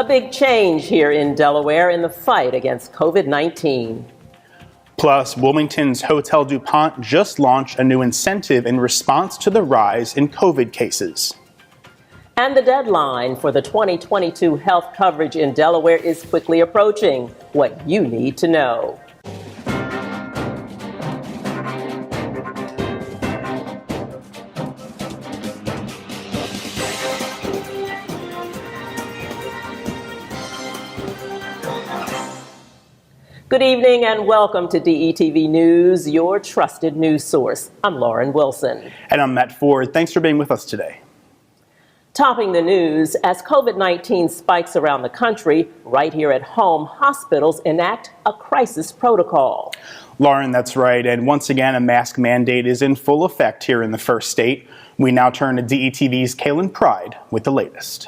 A big change here in Delaware in the fight against COVID-19. Plus, Wilmington's Hotel Dupont just launched a new incentive in response to the rise in COVID cases. And the deadline for the 2022 health coverage in Delaware is quickly approaching. What you need to know. Good evening and welcome to DETV News, your trusted news source. I'm Lauren Wilson. And I'm Matt Ford. Thanks for being with us today. Topping the news, as COVID-19 spikes around the country, right here at home, hospitals enact a crisis protocol. Lauren, that's right. And once again, a mask mandate is in full effect here in the first state. We now turn to DETV's Kaylin Pride with the latest.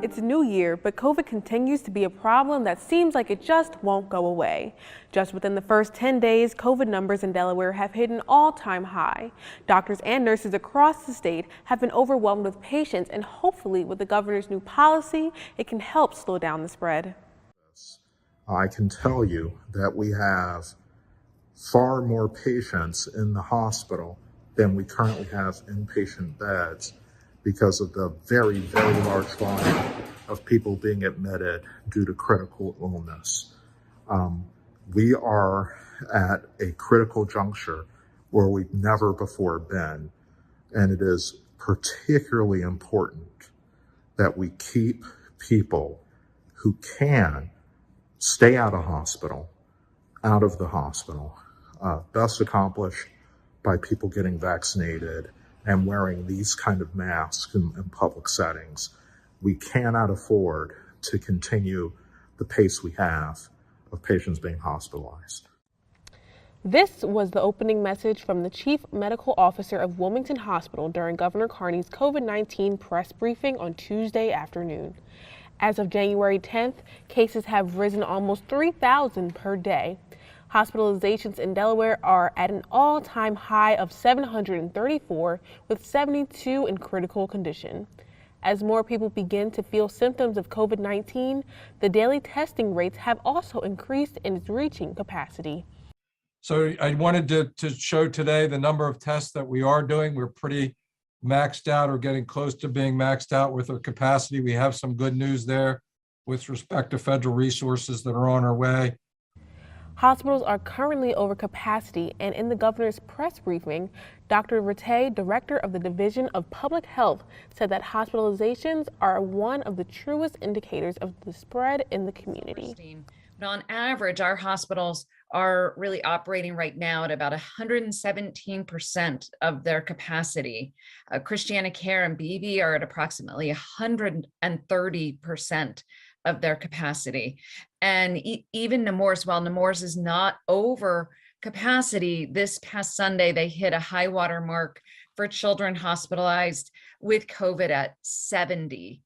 It's a new year, but COVID continues to be a problem that seems like it just won't go away. Just within the first 10 days, COVID numbers in Delaware have hit an all-time high. Doctors and nurses across the state have been overwhelmed with patients, and hopefully with the governor's new policy, it can help slow down the spread. I can tell you that we have far more patients in the hospital than we currently have inpatient beds, because of the very, very large volume of people being admitted due to critical illness. We are at a critical juncture where we've never before been, and it is particularly important that we keep people who can stay out of the hospital, best accomplished by people getting vaccinated and wearing these kind of masks in public settings. We cannot afford to continue the pace we have of patients being hospitalized. This was the opening message from the Chief Medical Officer of Wilmington Hospital during Governor Carney's COVID-19 press briefing on Tuesday afternoon. As of January 10th, cases have risen almost 3,000 per day. Hospitalizations in Delaware are at an all-time high of 734, with 72 in critical condition. As more people begin to feel symptoms of COVID-19, the daily testing rates have also increased and is reaching capacity. So I wanted to show today the number of tests that we are doing. We're pretty maxed out or getting close to being maxed out with our capacity. We have some good news there with respect to federal resources that are on our way. Hospitals are currently over capacity, and in the governor's press briefing, Dr. Rattay, director of the Division of Public Health, said that hospitalizations are one of the truest indicators of the spread in the community. But on average, our hospitals are really operating right now at about 117% of their capacity. Christiana Care and Beebe are at approximately 130% of their capacity. And even Nemours, while Nemours is not over capacity, this past Sunday, they hit a high water mark for children hospitalized with COVID at 70.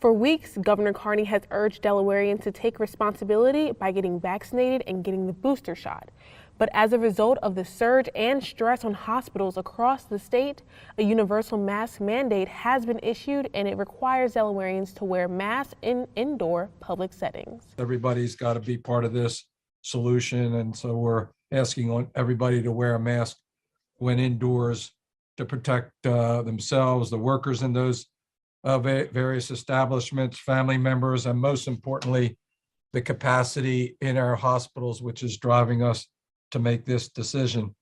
For weeks, Governor Carney has urged Delawareans to take responsibility by getting vaccinated and getting the booster shot. But as a result of the surge and stress on hospitals across the state, a universal mask mandate has been issued, and it requires Delawareans to wear masks in indoor public settings. Everybody's got to be part of this solution, and so we're asking on everybody to wear a mask when indoors to protect themselves, the workers in those various establishments, family members, and most importantly, the capacity in our hospitals, which is driving us to make this decision.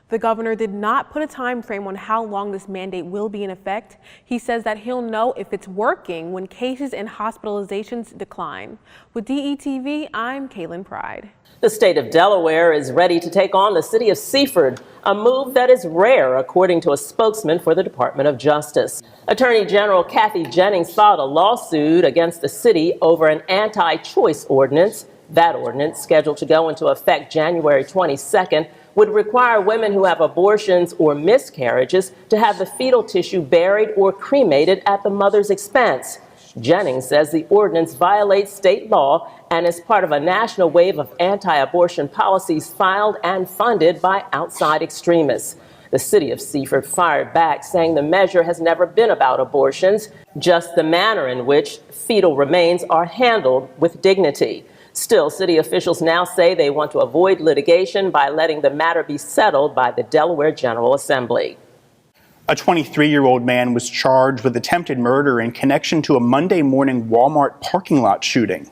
The governor did not put a time frame on how long this mandate will be in effect. He says that he'll know if it's working when cases and hospitalizations decline. With DETV, I'm Kaylin Pride. The state of Delaware is ready to take on the city of Seaford, a move that is rare, according to a spokesman for the Department of Justice. Attorney General Kathy Jennings filed a lawsuit against the city over an anti-choice ordinance. That ordinance, scheduled to go into effect January 22nd, would require women who have abortions or miscarriages to have the fetal tissue buried or cremated at the mother's expense. Jennings says the ordinance violates state law and is part of a national wave of anti-abortion policies filed and funded by outside extremists. The city of Seaford fired back, saying the measure has never been about abortions, just the manner in which fetal remains are handled with dignity. Still, city officials now say they want to avoid litigation by letting the matter be settled by the Delaware General Assembly. A 23-year-old man was charged with attempted murder in connection to a Monday morning Walmart parking lot shooting.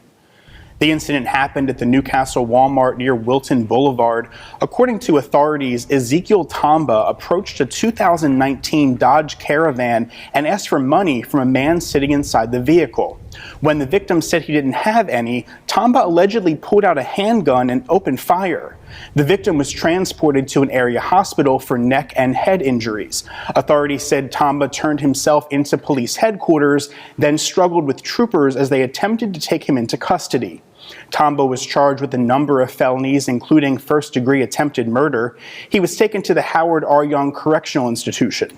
The incident happened at the Newcastle Walmart near Wilton Boulevard. According to authorities, Ezekiel Tamba approached a 2019 Dodge Caravan and asked for money from a man sitting inside the vehicle. When the victim said he didn't have any, Tamba allegedly pulled out a handgun and opened fire. The victim was transported to an area hospital for neck and head injuries. Authorities said Tamba turned himself into police headquarters, then struggled with troopers as they attempted to take him into custody. Tamba was charged with a number of felonies, including first-degree attempted murder. He was taken to the Howard R. Young Correctional Institution.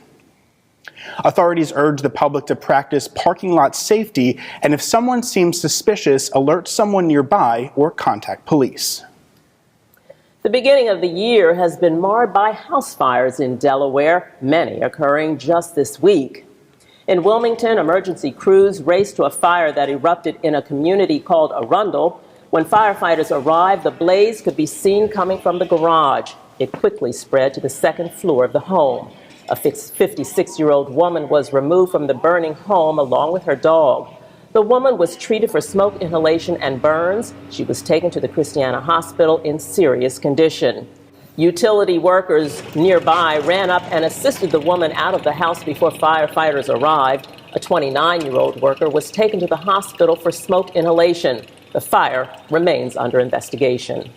Authorities urge the public to practice parking lot safety, and if someone seems suspicious, alert someone nearby or contact police. The beginning of the year has been marred by house fires in Delaware, many occurring just this week. In Wilmington, emergency crews raced to a fire that erupted in a community called Arundel. When firefighters arrived, the blaze could be seen coming from the garage. It quickly spread to the second floor of the home. A 56-year-old woman was removed from the burning home along with her dog. The woman was treated for smoke inhalation and burns. She was taken to the Christiana Hospital in serious condition. Utility workers nearby ran up and assisted the woman out of the house before firefighters arrived. A 29-year-old worker was taken to the hospital for smoke inhalation. The fire remains under investigation.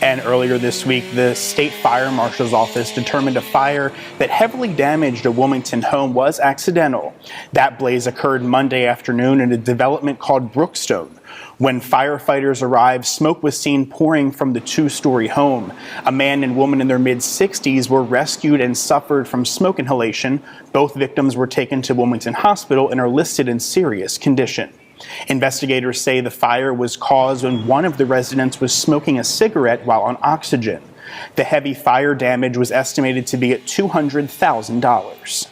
And earlier this week, the state fire marshal's office determined a fire that heavily damaged a Wilmington home was accidental. That blaze occurred Monday afternoon in a development called Brookstone. When firefighters arrived, smoke was seen pouring from the two-story home. A man and woman in their mid-60s were rescued and suffered from smoke inhalation. Both victims were taken to Wilmington Hospital and are listed in serious condition. Investigators say the fire was caused when one of the residents was smoking a cigarette while on oxygen. The heavy fire damage was estimated to be at $200,000.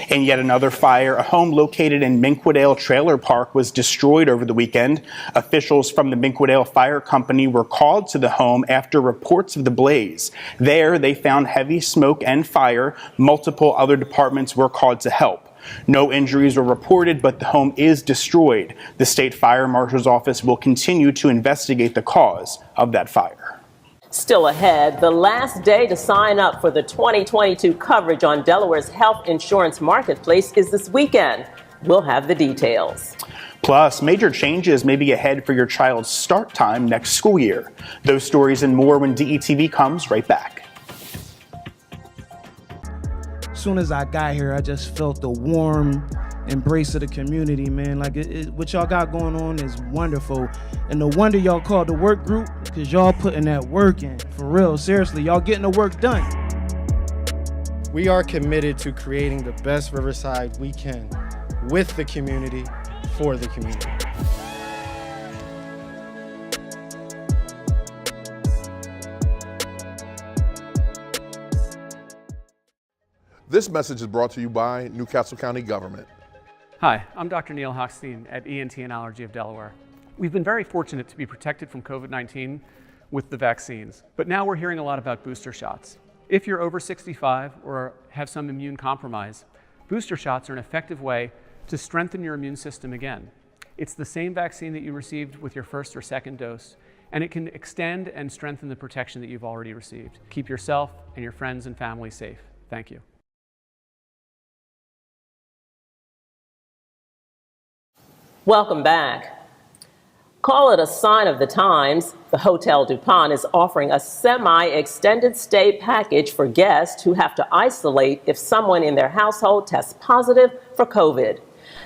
In yet another fire, a home located in Minquadale Trailer Park was destroyed over the weekend. Officials from the Minquadale Fire Company were called to the home after reports of the blaze. There, they found heavy smoke and fire. Multiple other departments were called to help. No injuries were reported, but the home is destroyed. The state fire marshal's office will continue to investigate the cause of that fire. Still ahead, the last day to sign up for the 2022 coverage on Delaware's health insurance marketplace is this weekend. We'll have the details. Plus, major changes may be ahead for your child's start time next school year. Those stories and more when DETV comes right back. As soon as I got here, I just felt the warm embrace of the community, man. Like what y'all got going on is wonderful. And no wonder y'all called the work group, because y'all putting that work in. For real, seriously, y'all getting the work done. We are committed to creating the best Riverside we can with the community, for the community. This message is brought to you by Newcastle County Government. Hi, I'm Dr. Neil Hochstein at ENT and Allergy of Delaware. We've been very fortunate to be protected from COVID-19 with the vaccines, but now we're hearing a lot about booster shots. If you're over 65 or have some immune compromise, booster shots are an effective way to strengthen your immune system again. It's the same vaccine that you received with your first or second dose, and it can extend and strengthen the protection that you've already received. Keep yourself and your friends and family safe. Thank you. Welcome back. Call it a sign of the times. The Hotel Dupont is offering a semi-extended stay package for guests who have to isolate if someone in their household tests positive for COVID.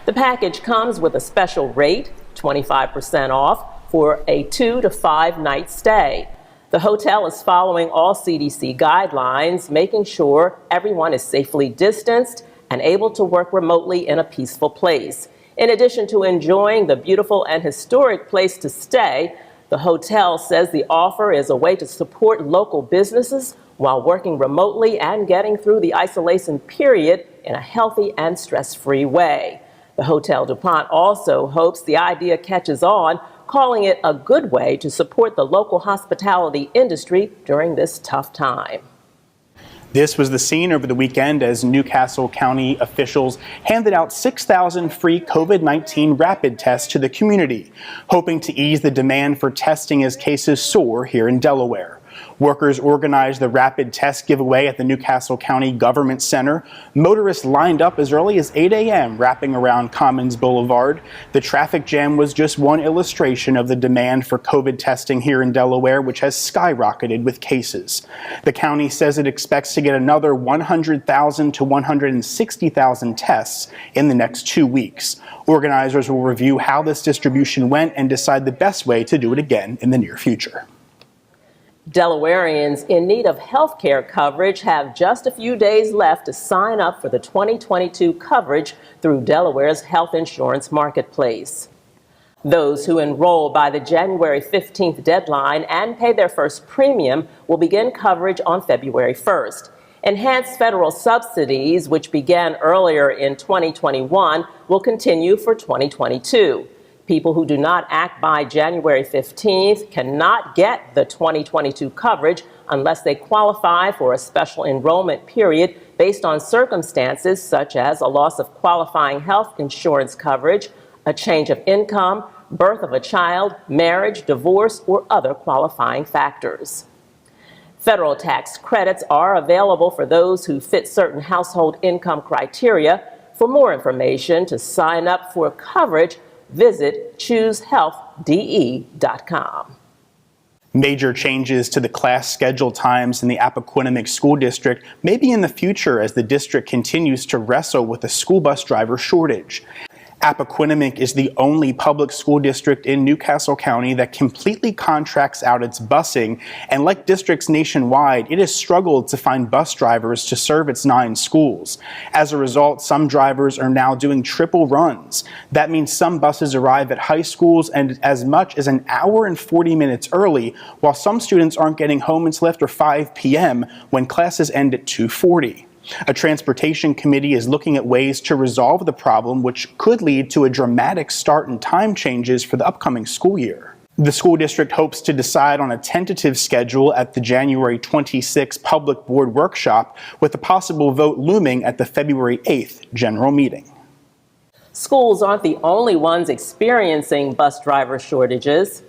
The package comes with a special rate, 25% off, for a 2 to 5 night stay. The hotel is following all CDC guidelines, making sure everyone is safely distanced and able to work remotely in a peaceful place. In addition to enjoying the beautiful and historic place to stay, the hotel says the offer is a way to support local businesses while working remotely and getting through the isolation period in a healthy and stress-free way. The Hotel Dupont also hopes the idea catches on, calling it a good way to support the local hospitality industry during this tough time. This was the scene over the weekend as Newcastle County officials handed out 6,000 free COVID-19 rapid tests to the community, hoping to ease the demand for testing as cases soar here in Delaware. Workers organized the rapid test giveaway at the Newcastle County Government Center. Motorists lined up as early as 8 a.m. wrapping around Commons Boulevard. The traffic jam was just one illustration of the demand for COVID testing here in Delaware, which has skyrocketed with cases. The county says it expects to get another 100,000 to 160,000 tests in the next 2 weeks. Organizers will review how this distribution went and decide the best way to do it again in the near future. Delawareans in need of health care coverage have just a few days left to sign up for the 2022 coverage through Delaware's health insurance marketplace. Those who enroll by the January 15th deadline and pay their first premium will begin coverage on February 1st. Enhanced federal subsidies, which began earlier in 2021, will continue for 2022. People who do not act by January 15th cannot get the 2022 coverage unless they qualify for a special enrollment period based on circumstances such as a loss of qualifying health insurance coverage, a change of income, birth of a child, marriage, divorce, or other qualifying factors. Federal tax credits are available for those who fit certain household income criteria. For more information to sign up for coverage, visit choosehealthde.com. Major changes to the class schedule times in the Appoquinimink School District may be in the future as the district continues to wrestle with a school bus driver shortage. Appoquinimink is the only public school district in Newcastle County that completely contracts out its busing, and like districts nationwide, it has struggled to find bus drivers to serve its 9 schools. As a result, some drivers are now doing triple runs. That means some buses arrive at high schools and as much as an hour and 40 minutes early, while some students aren't getting home until after 5 p.m. when classes end at 2:40. A transportation committee is looking at ways to resolve the problem, which could lead to a dramatic start and time changes for the upcoming school year. The school district hopes to decide on a tentative schedule at the January 26 Public Board Workshop, with a possible vote looming at the February 8th general meeting. Schools aren't the only ones experiencing bus driver shortages.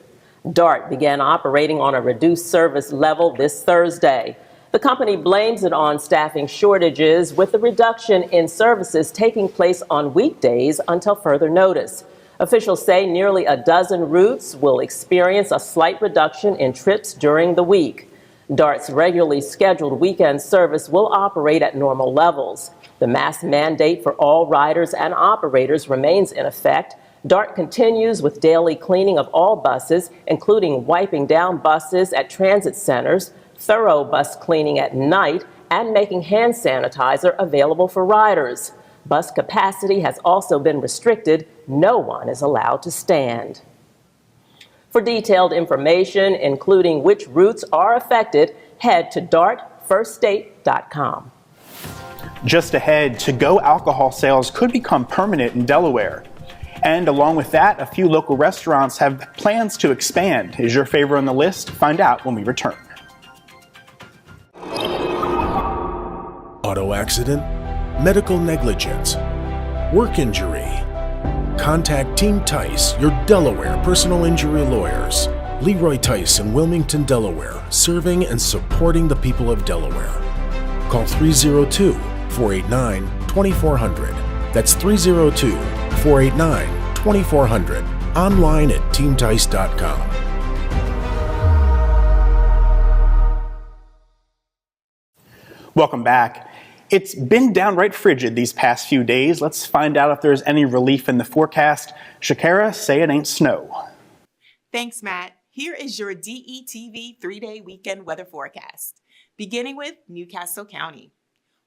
DART began operating on a reduced service level this Thursday. The company blames it on staffing shortages, with the reduction in services taking place on weekdays until further notice. Officials say nearly a dozen routes will experience a slight reduction in trips during the week. DART's regularly scheduled weekend service will operate at normal levels. The mask mandate for all riders and operators remains in effect. DART continues with daily cleaning of all buses, including wiping down buses at transit centers, thorough bus cleaning at night, and making hand sanitizer available for riders. Bus capacity has also been restricted. No one is allowed to stand. For detailed information, including which routes are affected, head to dartfirststate.com. Just ahead, to-go alcohol sales could become permanent in Delaware. And along with that, a few local restaurants have plans to expand. Is your favorite on the list? Find out when we return. Auto accident, medical negligence, work injury. Contact Team Tice, your Delaware personal injury lawyers. Leroy Tice in Wilmington, Delaware, serving and supporting the people of Delaware. Call 302-489-2400. That's 302-489-2400. Online at teamtice.com. Welcome back. It's been downright frigid these past few days. Let's find out if there's any relief in the forecast. Shakira, say it ain't snow. Thanks, Matt. Here is your DETV 3-day weekend weather forecast. Beginning with Newcastle County.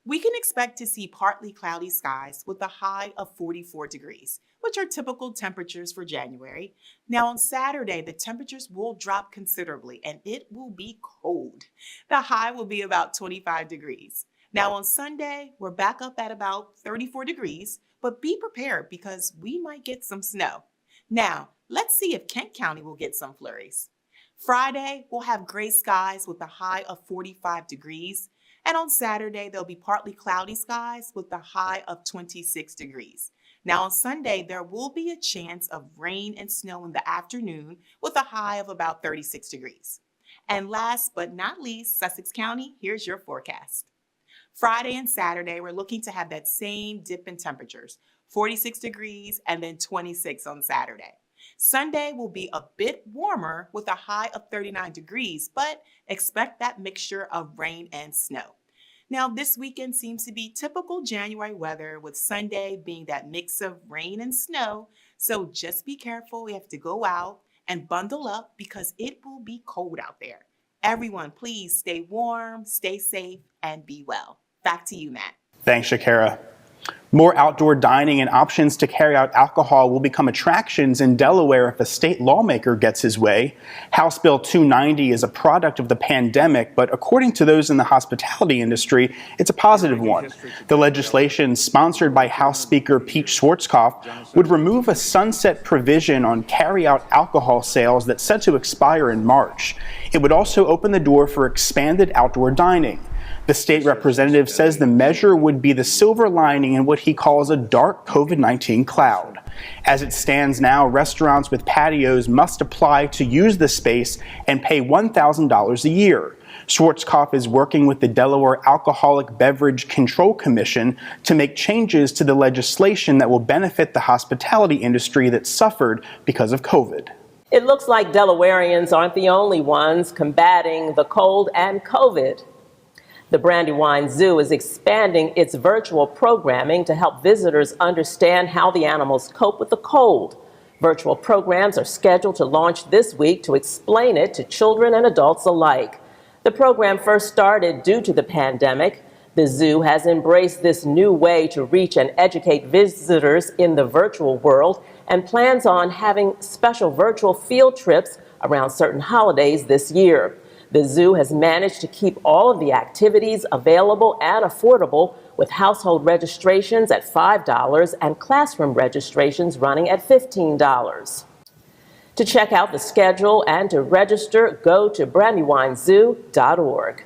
We can expect to see partly cloudy skies with a high of 44 degrees, which are typical temperatures for January. Now on Saturday, the temperatures will drop considerably and it will be cold. The high will be about 25 degrees. Now on Sunday, we're back up at about 34 degrees, but be prepared because we might get some snow. Now, let's see if Kent County will get some flurries. Friday, we'll have gray skies with a high of 45 degrees. And on Saturday, there'll be partly cloudy skies with a high of 26 degrees. Now on Sunday, there will be a chance of rain and snow in the afternoon with a high of about 36 degrees. And last but not least, Sussex County, here's your forecast. Friday and Saturday, we're looking to have that same dip in temperatures, 46 degrees and then 26 on Saturday. Sunday will be a bit warmer with a high of 39 degrees, but expect that mixture of rain and snow. Now, this weekend seems to be typical January weather with Sunday being that mix of rain and snow. So just be careful. You have to go out and bundle up because it will be cold out there. Everyone, please stay warm, stay safe, and be well. Back to you, Matt. Thanks, Shakira. More outdoor dining and options to carry out alcohol will become attractions in Delaware if a state lawmaker gets his way. House Bill 290 is a product of the pandemic, but according to those in the hospitality industry, it's a positive one. The legislation, sponsored by House Speaker Pete Schwarzkopf, would remove a sunset provision on carry-out alcohol sales that's set to expire in March. It would also open the door for expanded outdoor dining. The state representative says the measure would be the silver lining in what he calls a dark COVID-19 cloud. As it stands now, restaurants with patios must apply to use the space and pay $1,000 a year. Schwarzkopf is working with the Delaware Alcoholic Beverage Control Commission to make changes to the legislation that will benefit the hospitality industry that suffered because of COVID. It looks like Delawareans aren't the only ones combating the cold and COVID. The Brandywine Zoo is expanding its virtual programming to help visitors understand how the animals cope with the cold. Virtual programs are scheduled to launch this week to explain it to children and adults alike. The program first started due to the pandemic. The zoo has embraced this new way to reach and educate visitors in the virtual world and plans on having special virtual field trips around certain holidays this year. The zoo has managed to keep all of the activities available and affordable, with household registrations at $5 and classroom registrations running at $15. To check out the schedule and to register, go to brandywinezoo.org.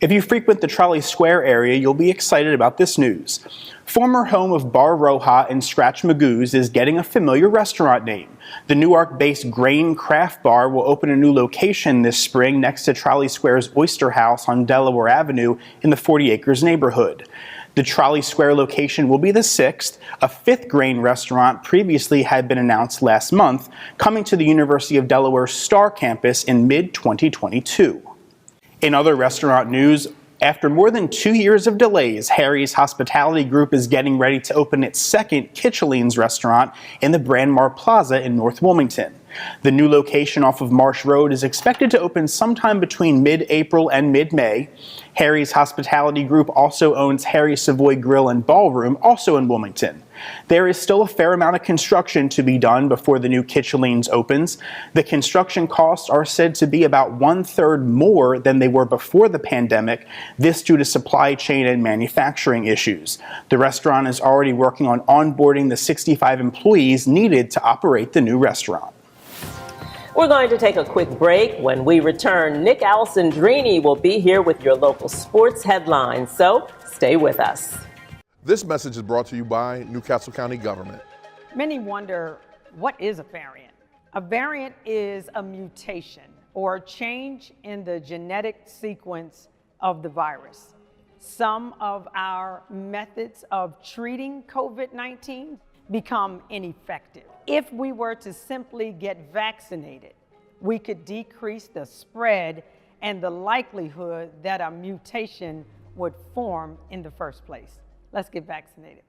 If you frequent the Trolley Square area, you'll be excited about this news. Former home of Bar Roja and Scratch Magoo's is getting a familiar restaurant name. The Newark-based Grain Craft Bar will open a new location this spring next to Trolley Square's Oyster House on Delaware Avenue in the 40 Acres neighborhood. The Trolley Square location will be the 6th. A 5th Grain restaurant previously had been announced last month, coming to the University of Delaware Star campus in mid-2022. In other restaurant news, after more than 2 years of delays, Harry's Hospitality Group is getting ready to open its second Kitchelines restaurant in the Brandmar Plaza in North Wilmington. The new location off of Marsh Road is expected to open sometime between mid-April and mid-May. Harry's Hospitality Group also owns Harry's Savoy Grill and Ballroom, also in Wilmington. There is still a fair amount of construction to be done before the new Kitchelines opens. The construction costs are said to be about 1/3 more than they were before the pandemic, this due to supply chain and manufacturing issues. The restaurant is already working on onboarding the 65 employees needed to operate the new restaurant. We're going to take a quick break. When we return, Nick Alessandrini will be here with your local sports headlines, so stay with us. This message is brought to you by Newcastle County Government. Many wonder, what is a variant? A variant is a mutation or a change in the genetic sequence of the virus. Some of our methods of treating COVID-19 become ineffective. If we were to simply get vaccinated, we could decrease the spread and the likelihood that a mutation would form in the first place. Let's get vaccinated.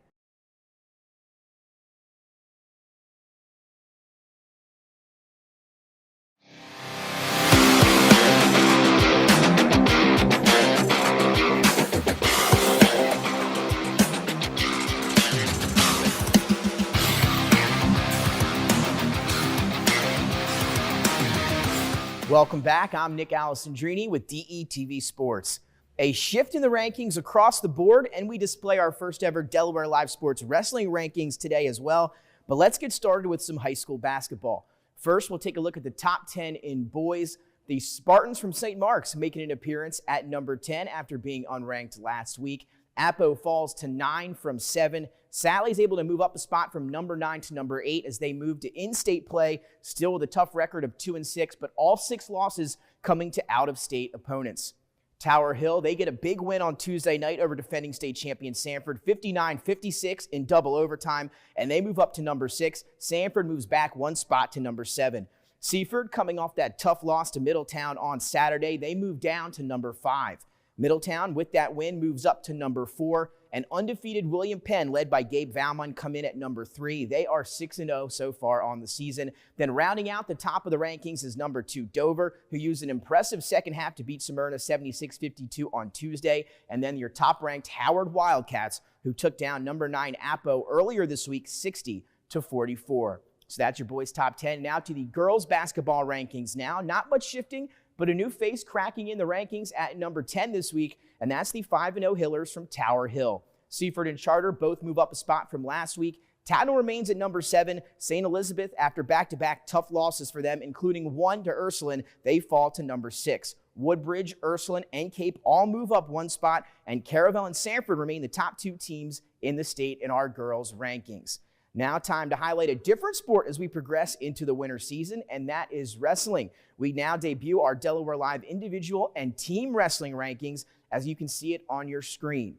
Welcome back. I'm Nick Alessandrini with DETV Sports. A shift in the rankings across the board, and we display our first ever Delaware Live Sports Wrestling rankings today as well. But let's get started with some high school basketball. First, we'll take a look at the top 10 in boys. The Spartans from St. Mark's making an appearance at number 10 after being unranked last week. Apo falls to 9 from 7. Sally's able to move up a spot from number 9 to number 8 as they move to in-state play, still with a tough record of 2-6, but all 6 losses coming to out-of-state opponents. Tower Hill, they get a big win on Tuesday night over defending state champion Sanford, 59-56 in double overtime, and they move up to number 6. Sanford moves back 1 spot to number 7. Seaford, coming off that tough loss to Middletown on Saturday, they move down to number 5. Middletown, with that win, moves up to number 4. And undefeated William Penn, led by Gabe Valmon, come in at number 3. They are 6-0 so far on the season. Then rounding out the top of the rankings is number 2 Dover, who used an impressive second half to beat Smyrna 76-52 on Tuesday. And then your top-ranked Howard Wildcats, who took down number 9 Apo earlier this week 60-44. So that's your boys' top 10. Now to the girls' basketball rankings now. Not much shifting, but a new face cracking in the rankings at number 10 this week, and that's the 5-0 Hillers from Tower Hill. Seaford and Charter both move up a spot from last week. Tattle remains at number 7. St. Elizabeth, after back-to-back tough losses for them, including one to Ursuline, they fall to number 6. Woodbridge, Ursuline, and Cape all move up 1 spot, and Caravel and Sanford remain the top 2 teams in the state in our girls' rankings. Now time to highlight a different sport as we progress into the winter season, and that is wrestling. We now debut our Delaware Live individual and team wrestling rankings, as you can see it on your screen.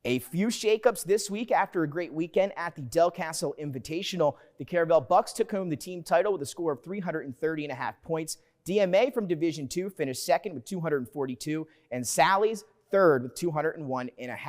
A few shakeups this week after a great weekend at the Del Castle Invitational. The Caravel Bucks took home the team title with a score of 330.5 points. DMA from Division II finished second with 242, and Sally's third with 201.5.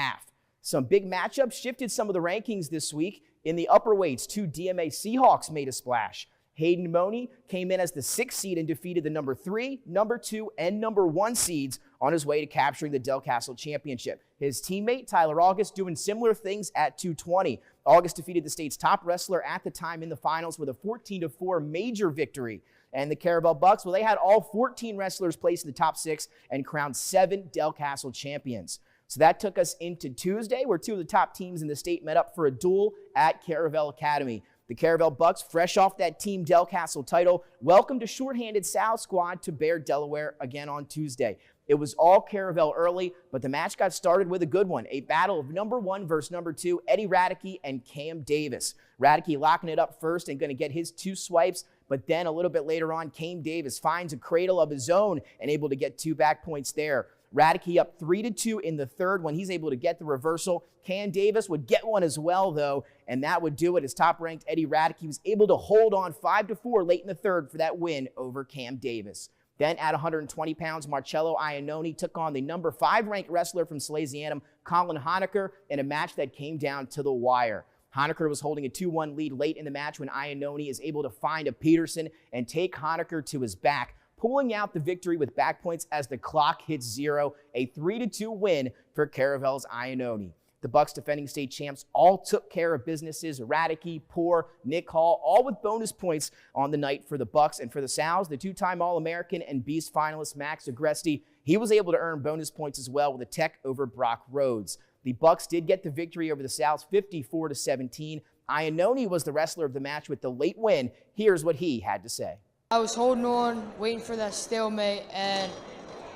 Some big matchups shifted some of the rankings this week. In the upper weights, 2 DMA Seahawks made a splash. Hayden Money came in as the 6th seed and defeated the number 3, number 2, and number 1 seeds on his way to capturing the Del Castle Championship. His teammate, Tyler August, doing similar things at 220. August defeated the state's top wrestler at the time in the finals with a 14-4 major victory. And the Caravel Bucks, well, they had all 14 wrestlers placed in the top 6 and crowned 7 Del Castle champions. So that took us into Tuesday, where 2 of the top teams in the state met up for a duel at Caravel Academy. The Caravel Bucks, fresh off that Team Del Castle title, welcomed a shorthanded South squad to bear Delaware again on Tuesday. It was all Caravel early, but the match got started with a good one, a battle of number 1 versus number 2, Eddie Radke and Cam Davis. Radke locking it up first and going to get his 2 swipes, but then a little bit later on, Cam Davis finds a cradle of his own and able to get 2 back points there. Radke up 3-2 in the third when he's able to get the reversal. Cam Davis would get one as well, though, and that would do it. His top-ranked Eddie Radke was able to hold on 5-4 late in the third for that win over Cam Davis. Then at 120 pounds, Marcello Iannone took on the number 5-ranked wrestler from Salesianum, Colin Honecker, in a match that came down to the wire. Honecker was holding a 2-1 lead late in the match when Iannone is able to find a Peterson and take Honecker to his back, pulling out the victory with back points as the clock hits 0, a 3-2 win for Caravel's Iannone. The Bucks, defending state champs, all took care of businesses. Radke, Poor, Nick Hall, all with bonus points on the night for the Bucks. And for the Sows, the 2-time All-American and Beast finalist Max Agresti, he was able to earn bonus points as well with a tech over Brock Rhodes. The Bucks did get the victory over the Sows 54-17. Iannone was the wrestler of the match with the late win. Here's what he had to say. I was holding on, waiting for that stalemate, and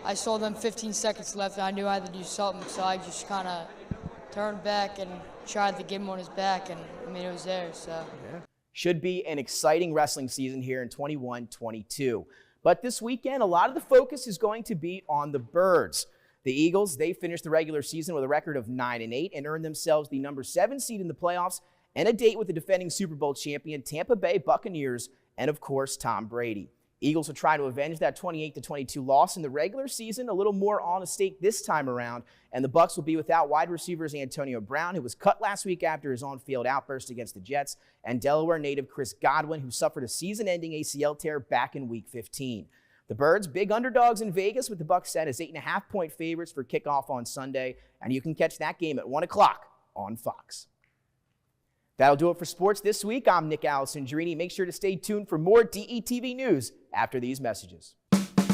I saw them 15 seconds left, and I knew I had to do something, so I just kind of turned back and tried to get him on his back, and I mean, it was there, so. Yeah. Should be an exciting wrestling season here in 21-22. But this weekend, a lot of the focus is going to be on the Birds. The Eagles, they finished the regular season with a record of 9-8 and earned themselves the number 7 seed in the playoffs and a date with the defending Super Bowl champion Tampa Bay Buccaneers and, of course, Tom Brady. Eagles will try to avenge that 28-22 loss in the regular season, a little more on a stake this time around, and the Bucs will be without wide receivers Antonio Brown, who was cut last week after his on-field outburst against the Jets, and Delaware native Chris Godwin, who suffered a season-ending ACL tear back in Week 15. The Birds, big underdogs in Vegas, with the Bucs set as 8.5-point favorites for kickoff on Sunday, and you can catch that game at 1 o'clock on Fox. That'll do it for sports this week. I'm Nick Alessandrini. Make sure to stay tuned for more DETV news after these messages.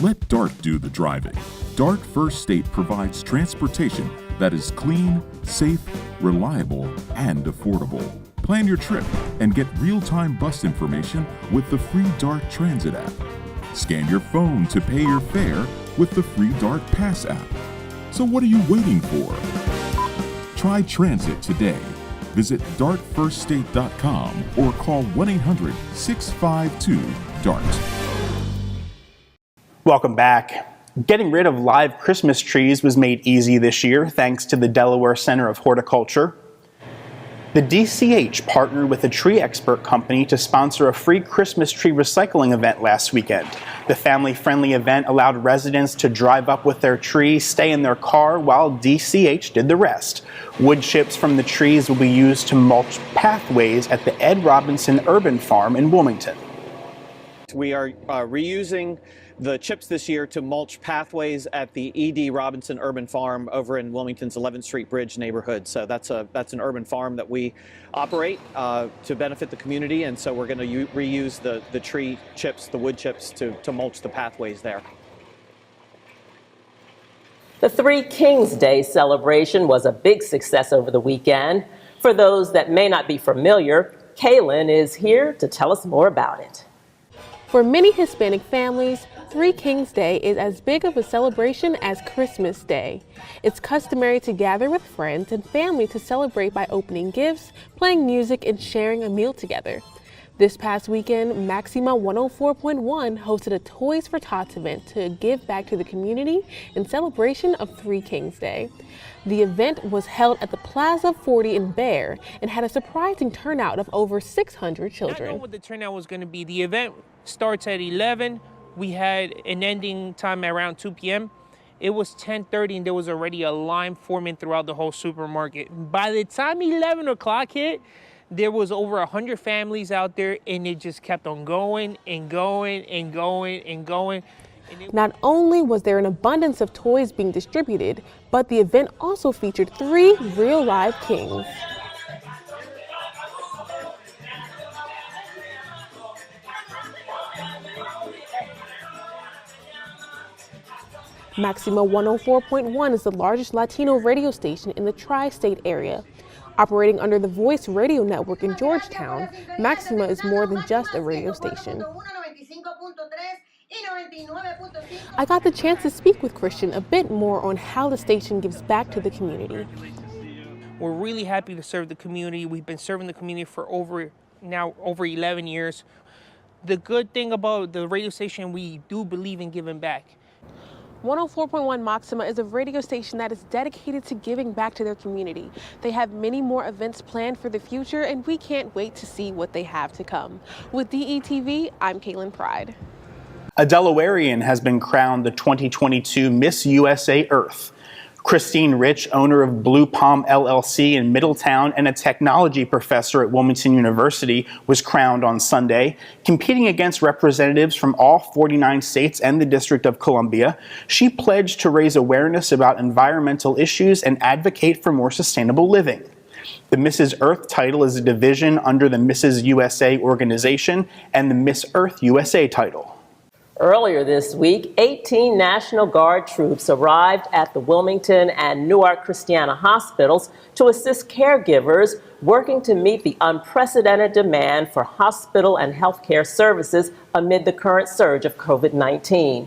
Let DART do the driving. DART First State provides transportation that is clean, safe, reliable, and affordable. Plan your trip and get real-time bus information with the free DART Transit app. Scan your phone to pay your fare with the free DART Pass app. So what are you waiting for? Try transit today. Visit dartfirststate.com or call 1-800-652-DART. Welcome back. Getting rid of live Christmas trees was made easy this year thanks to the Delaware Center of Horticulture. The DCH partnered with a tree expert company to sponsor a free Christmas tree recycling event last weekend. The family-friendly event allowed residents to drive up with their tree, stay in their car, while DCH did the rest. Wood chips from the trees will be used to mulch pathways at the Ed Robinson Urban Farm in Wilmington. We are reusing the chips this year to mulch pathways at the E.D. Robinson Urban Farm over in Wilmington's 11th Street Bridge neighborhood. So that's an urban farm that we operate to benefit the community, and so we're going to reuse the tree chips, the wood chips, to mulch the pathways there. The Three Kings Day celebration was a big success over the weekend. For those that may not be familiar, Kaylin is here to tell us more about it. For many Hispanic families, Three Kings Day is as big of a celebration as Christmas Day. It's customary to gather with friends and family to celebrate by opening gifts, playing music, and sharing a meal together. This past weekend, Maxima 104.1 hosted a Toys for Tots event to give back to the community in celebration of Three Kings Day. The event was held at the Plaza 40 in Bear and had a surprising turnout of over 600 children. I know what the turnout was going to be. The event starts at 11. We had an ending time around 2 p.m. It was 10:30 and there was already a line forming throughout the whole supermarket. By the time 11 o'clock hit, there was over 100 families out there, and it just kept on going and going and going and going. Not only was there an abundance of toys being distributed, but the event also featured 3 real live kings. Maxima 104.1 is the largest Latino radio station in the tri-state area. Operating under the Voice Radio Network in Georgetown, Maxima is more than just a radio station. I got the chance to speak with Christian a bit more on how the station gives back to the community. We're really happy to serve the community. We've been serving the community for over 11 years. The good thing about the radio station, we do believe in giving back. 104.1 Maxima is a radio station that is dedicated to giving back to their community. They have many more events planned for the future, and we can't wait to see what they have to come. With DETV, I'm Kaylin Pride. A Delawarean has been crowned the 2022 Miss USA Earth. Christine Rich, owner of Blue Palm LLC in Middletown and a technology professor at Wilmington University, was crowned on Sunday. Competing against representatives from all 49 states and the District of Columbia, she pledged to raise awareness about environmental issues and advocate for more sustainable living. The Mrs. Earth title is a division under the Mrs. USA organization and the Miss Earth USA title. Earlier this week, 18 National Guard troops arrived at the Wilmington and Newark Christiana hospitals to assist caregivers working to meet the unprecedented demand for hospital and healthcare services amid the current surge of COVID-19.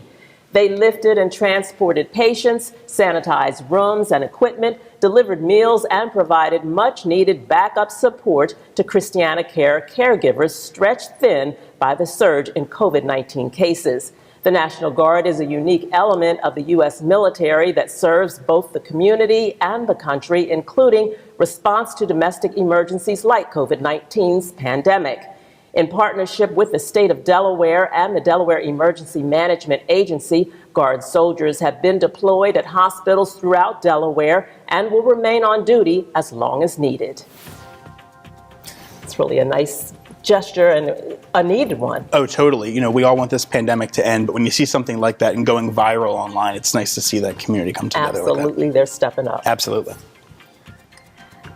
They lifted and transported patients, sanitized rooms and equipment, delivered meals, and provided much-needed backup support to Christiana Care caregivers stretched thin by the surge in COVID-19 cases. The National Guard is a unique element of the U.S. military that serves both the community and the country, including response to domestic emergencies like COVID-19's pandemic. In partnership with the state of Delaware and the Delaware Emergency Management Agency, Guard soldiers have been deployed at hospitals throughout Delaware and will remain on duty as long as needed. It's really a nice gesture and a needed one. Oh, totally. You know, we all want this pandemic to end, but when you see something like that and going viral online, it's nice to see that community come together. Absolutely, they're stepping up. Absolutely.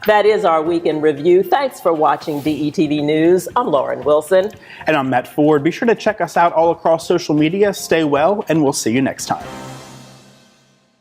That is our weekend review. Thanks for watching DETV News. I'm Lauren Wilson. And I'm Matt Ford. Be sure to check us out all across social media. Stay well, and we'll see you next time.